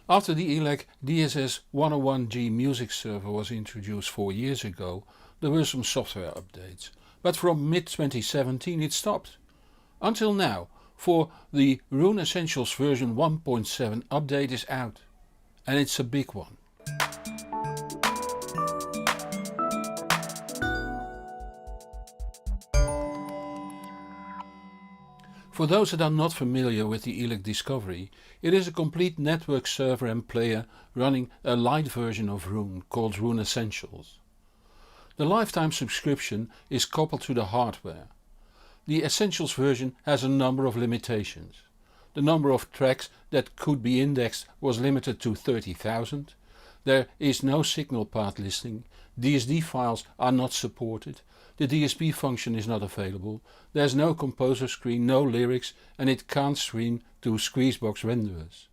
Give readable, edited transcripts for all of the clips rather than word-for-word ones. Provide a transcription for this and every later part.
After the Elac DS-S101-G music server was introduced 4 years ago, there were some software updates, but from mid-2017 it stopped. Until now, for the Roon Essentials version 1.7 update is out, and it's a big one. For those that are not familiar with the Elac Discovery, it is a complete network server and player running a light version of Roon called Roon Essentials. The lifetime subscription is coupled to the hardware. The Essentials version has a number of limitations. The number of tracks that could be indexed was limited to 30,000. There is no signal path listing, DSD files are not supported, the DSP function is not available, there's no composer screen, no lyrics, and it can't stream to Squeezebox renderers.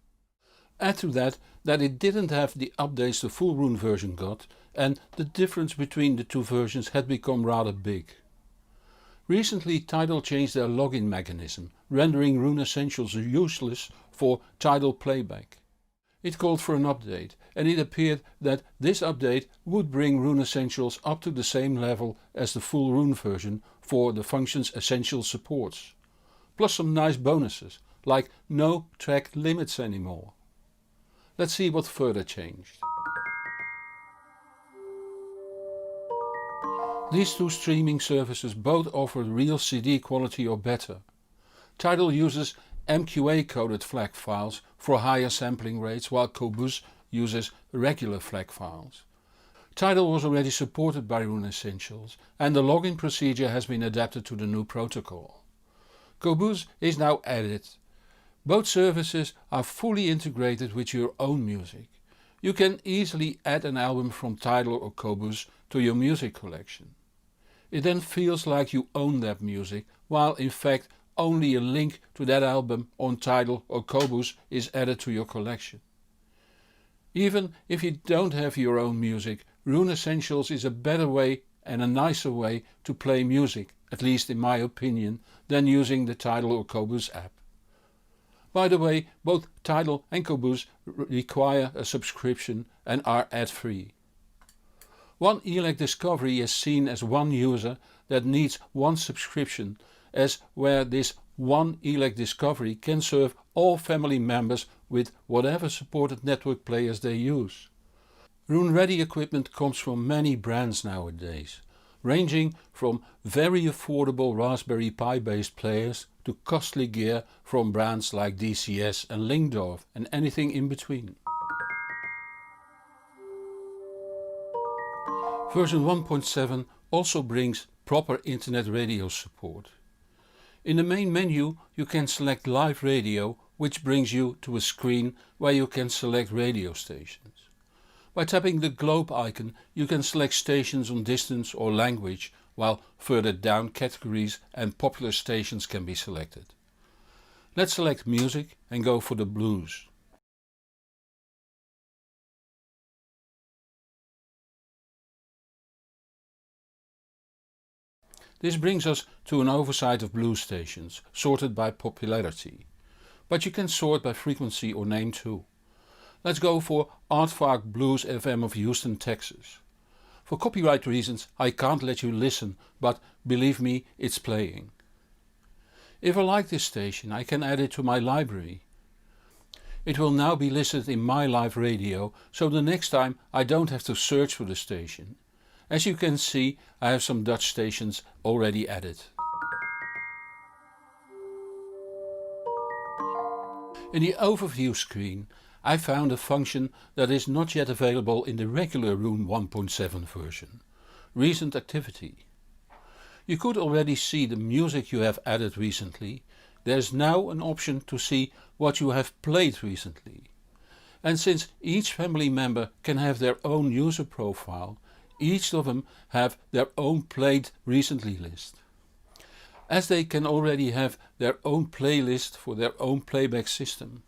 Add to that it didn't have the updates the full Roon version got, and the difference between the two versions had become rather big. Recently Tidal changed their login mechanism, rendering Roon Essentials useless for Tidal playback. It called for an update, and it appeared that this update would bring Roon Essentials up to the same level as the full Roon version for the functions Essentials supports. Plus some nice bonuses, like no track limits anymore. Let's see what further changed. These two streaming services both offer real CD quality or better. Tidal uses MQA coded FLAC files for higher sampling rates, while Qobuz uses regular FLAC files. Tidal was already supported by Roon Essentials and the login procedure has been adapted to the new protocol. Qobuz is now added. Both services are fully integrated with your own music. You can easily add an album from Tidal or Qobuz to your music collection. It then feels like you own that music, while in fact only a link to that album on Tidal or Qobuz is added to your collection. Even if you don't have your own music, Roon Essentials is a better way and a nicer way to play music, at least in my opinion, than using the Tidal or Qobuz app. By the way, both Tidal and Qobuz require a subscription and are ad-free. One Elac Discovery is seen as one user that needs one subscription, as where this one Elac Discovery can serve all family members with whatever supported network players they use. Roon Ready equipment comes from many brands nowadays, ranging from very affordable Raspberry Pi based players to costly gear from brands like DCS and Lingdorf and anything in between. Version 1.7 also brings proper internet radio support. In the main menu you can select live radio, which brings you to a screen where you can select radio stations. By tapping the globe icon you can select stations on distance or language, while further down categories and popular stations can be selected. Let's select music and go for the blues. This brings us to an oversight of blues stations, sorted by popularity. But you can sort by frequency or name too. Let's go for Aardvark Blues FM of Houston, Texas. For copyright reasons I can't let you listen, but believe me, it's playing. If I like this station I can add it to my library. It will now be listed in my live radio, so the next time I don't have to search for the station. As you can see, I have some Dutch stations already added. In the overview screen I found a function that is not yet available in the regular Roon 1.7 version. Recent activity. You could already see the music you have added recently. There's now an option to see what you have played recently. And since each family member can have their own user profile, each of them have their own played recently list. As they can already have their own playlist for their own playback system.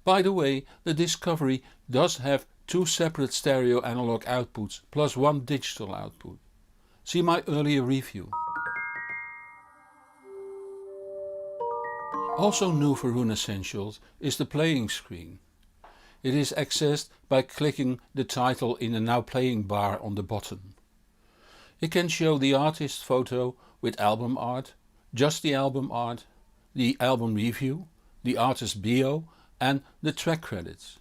By the way, the Discovery does have two separate stereo analog outputs plus one digital output. See my earlier review. Also new for Roon Essentials is the playing screen. It is accessed by clicking the title in the Now Playing bar on the bottom. It can show the artist photo with album art, just the album art, the album review, the artist bio and the track credits.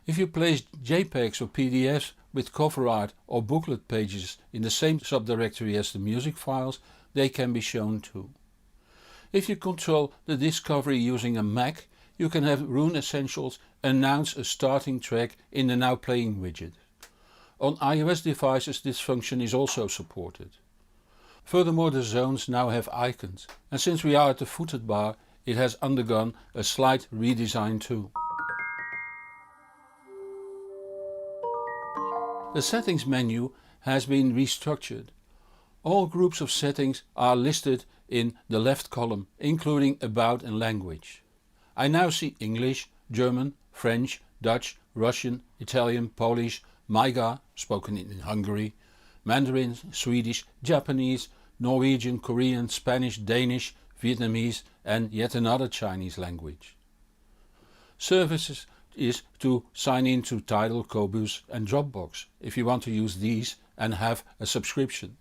If you place JPEGs or PDFs with cover art or booklet pages in the same subdirectory as the music files, they can be shown too. If you control the discovery using a Mac, you can have Roon Essentials announce a starting track in the Now Playing widget. On iOS devices this function is also supported. Furthermore, the zones now have icons, and since we are at the footed bar, it has undergone a slight redesign too. The settings menu has been restructured. All groups of settings are listed in the left column, including about and language. I now see English, German, French, Dutch, Russian, Italian, Polish, Maiga, spoken in Hungary, Mandarin, Swedish, Japanese, Norwegian, Korean, Spanish, Danish, Vietnamese and yet another Chinese language. Services is to sign in to Tidal, Qobuz and Dropbox if you want to use these and have a subscription.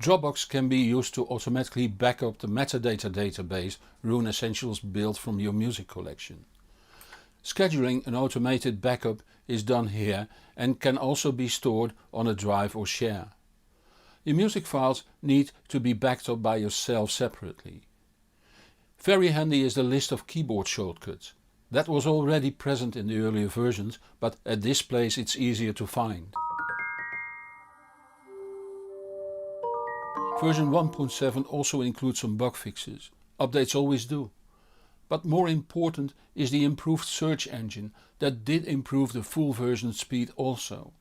Dropbox can be used to automatically back up the metadata database Roon Essentials built from your music collection. Scheduling an automated backup is done here and can also be stored on a drive or share. Your music files need to be backed up by yourself separately. Very handy is the list of keyboard shortcuts. That was already present in the earlier versions, but at this place it's easier to find. Version 1.7 also includes some bug fixes. Updates always do. But more important is the improved search engine that did improve the full version speed also.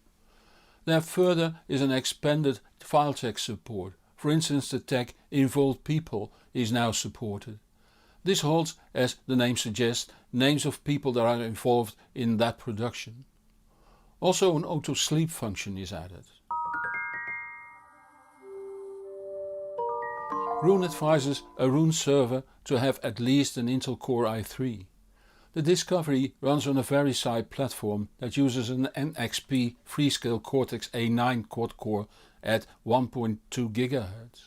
There further is an expanded file text support. For instance, the tag involved people is now supported. This holds, as the name suggests, names of people that are involved in that production. Also an auto sleep function is added. Roon advises a Roon server to have at least an Intel Core i3. The Discovery runs on a VeriSci platform that uses an NXP Freescale Cortex A9 quad core at 1.2 GHz.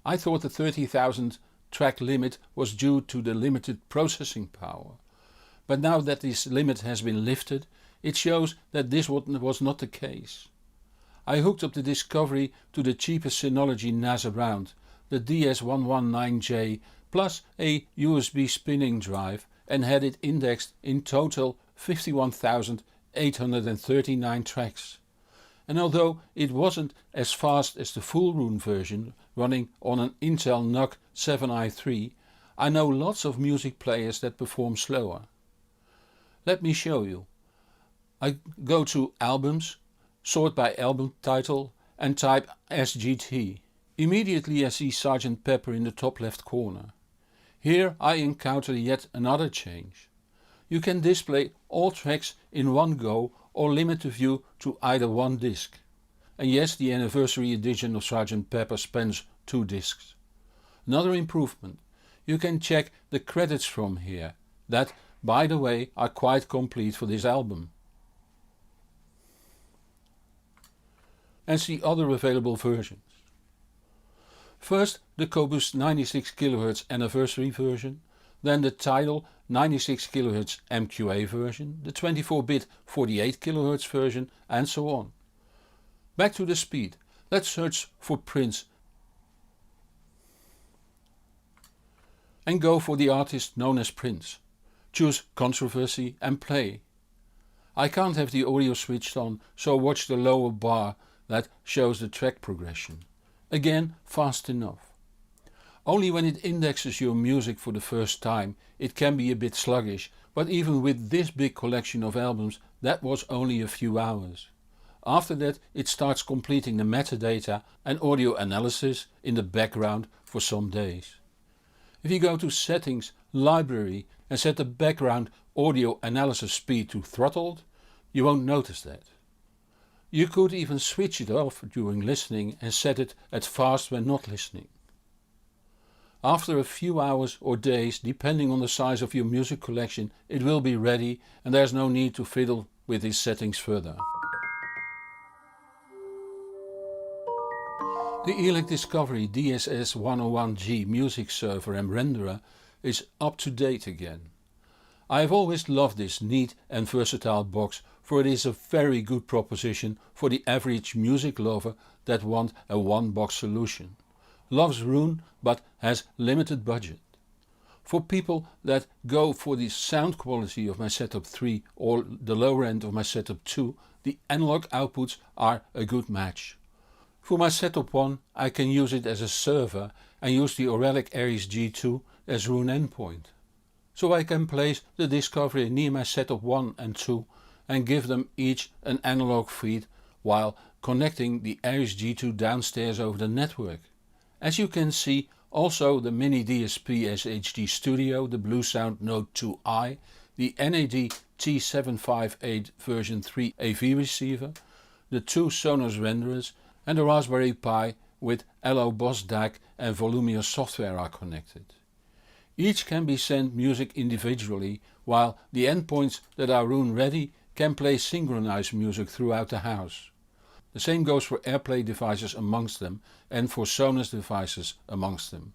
I thought the 30,000 track limit was due to the limited processing power, but now that this limit has been lifted, it shows that this was not the case. I hooked up the Discovery to the cheapest Synology NAS around, the DS-S101-G plus a USB spinning drive, and had it indexed in total 51,839 tracks. And although it wasn't as fast as the full Roon version running on an Intel NUC 7i3, I know lots of music players that perform slower. Let me show you. I go to Albums, sort by album title and type SGT. Immediately I see Sgt. Pepper in the top left corner. Here I encounter yet another change. You can display all tracks in one go or limit the view to either one disc. And yes, the anniversary edition of Sgt. Pepper spans 2 discs. Another improvement. You can check the credits from here, that by the way are quite complete for this album. And see other available versions. First the Qobuz 96 kHz anniversary version, then the Tidal 96 kHz MQA version, the 24-bit 48 kHz version and so on. Back to the speed. Let's search for Prince and go for the artist known as Prince. Choose Controversy and play. I can't have the audio switched on, so watch the lower bar that shows the track progression. Again, fast enough. Only when it indexes your music for the first time it can be a bit sluggish, but even with this big collection of albums that was only a few hours. After that it starts completing the metadata and audio analysis in the background for some days. If you go to Settings, Library and set the background audio analysis speed to throttled, you won't notice that. You could even switch it off during listening and set it at fast when not listening. After a few hours or days, depending on the size of your music collection, it will be ready and there's no need to fiddle with these settings further. The Elac Discovery DS-S101-G music server and renderer is up to date again. I have always loved this neat and versatile box, for it is a very good proposition for the average music lover that want a one-box solution, loves Roon but has limited budget. For people that go for the sound quality of my Setup 3 or the lower end of my Setup 2, the analog outputs are a good match. For my Setup 1 I can use it as a server and use the Elac Aries G2 as Roon endpoint. So I can place the Discovery near my Setup 1 and 2 and give them each an analog feed while connecting the Aries G2 downstairs over the network. As you can see, also the Mini DSP SHD Studio, the Bluesound Note 2i, the NAD T758 version 3 AV receiver, the two Sonos renderers and the Raspberry Pi with LO Boss DAC and Volumia software are connected. Each can be sent music individually, while the endpoints that are Roon ready can play synchronized music throughout the house. The same goes for AirPlay devices amongst them and for Sonos devices amongst them.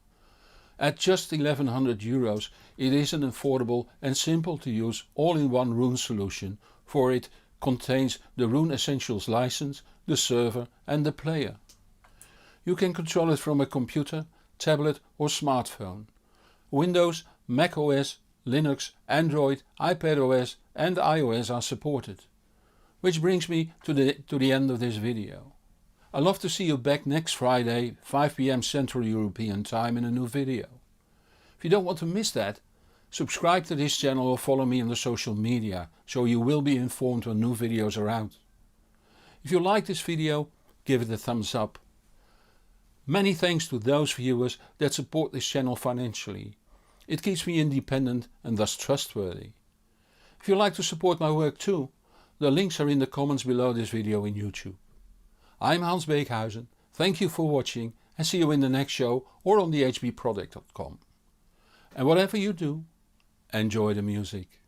At just €1100 it is an affordable and simple to use all-in-one Roon solution, for it contains the Roon Essentials license, the server and the player. You can control it from a computer, tablet or smartphone. Windows, Mac OS, Linux, Android, iPadOS and iOS are supported. Which brings me to the end of this video. I'd love to see you back next Friday 5 PM Central European Time in a new video. If you don't want to miss that, subscribe to this channel or follow me on the social media so you will be informed when new videos are out. If you like this video, give it a thumbs up. Many thanks to those viewers that support this channel financially. It keeps me independent and thus trustworthy. If you like to support my work too, the links are in the comments below this video in YouTube. I'm Hans Beekhuizen, thank you for watching and see you in the next show or on the hbproduct.com. And whatever you do, enjoy the music.